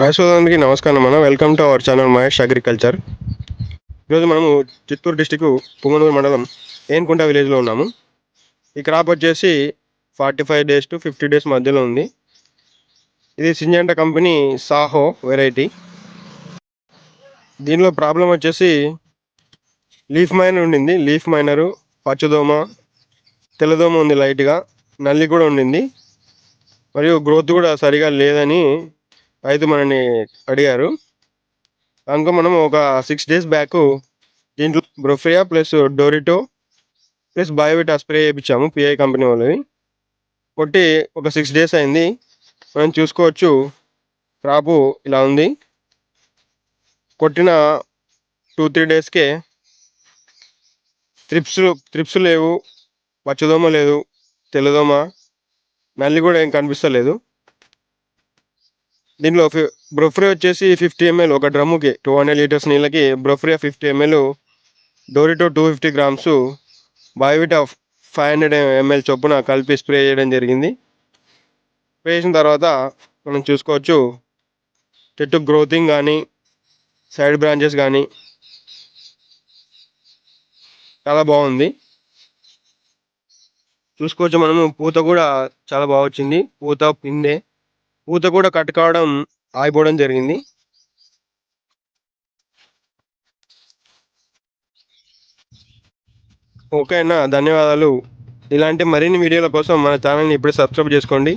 రైతుసోదరునికి నమస్కారం అన్న. Welcome to our channel Mahesh agriculture. ఈరోజు మనము చిత్తూరు డిస్టిక్ పుంగనూరు మండలం ఏన్కుంట విలేజ్లో ఉన్నాము. ఈ క్రాప్ వచ్చేసి 45 days to 50 days మధ్యలో ఉంది. ఇది సింజెంటా కంపెనీ సాహో వెరైటీ. దీనిలో ప్రాబ్లం వచ్చేసి లీఫ్ మైనర్ ఉండింది. లీఫ్ మైనరు, పచ్చదోమ, తెల్లదోమ ఉంది, లైట్గా నల్లి కూడా ఉండింది. మరియు గ్రోత్ కూడా సరిగా లేదని రైతు మనని అడిగారు. అందుకు మనం ఒక 6 days బ్యాక్ దీంట్లో Brofreya plus Dorito plus Biovita spray చేయించాము పిఐ కంపెనీ వాళ్ళది. కొట్టి ఒక 6 days అయింది. మనం చూసుకోవచ్చు క్రాపు ఇలా ఉంది. కొట్టిన 2-3 daysకే త్రిప్స్ లేవు, పచ్చదోమ లేదు, తెల్లదోమ, నల్లి కూడా ఏం కనిపిస్తలేదు. దీనిలో బ్రోఫ్రియా వచ్చేసి 50 ml ఒక డ్రమ్ముకి 200 liters నీళ్ళకి బ్రోఫ్రియా 50 ml, డోరిటో 250 grams, బయోవిటా 500 ml చొప్పున కలిపి స్ప్రే చేయడం జరిగింది. స్ప్రే చేసిన తర్వాత మనం చూసుకోవచ్చు చెట్టు గ్రోతింగ్ కానీ సైడ్ బ్రాంచెస్ కానీ చాలా బాగుంది. చూసుకోవచ్చు మనము పూత కూడా చాలా బాగా వచ్చింది. పూత కూడా కట్ కావడం ఆగిపోవడం జరిగింది. ఓకే అన్న, ధన్యవాదాలు. ఇలాంటి మరిన్ని వీడియోల కోసం మన ఛానల్ని ఇప్పుడే సబ్స్క్రైబ్ చేసుకోండి.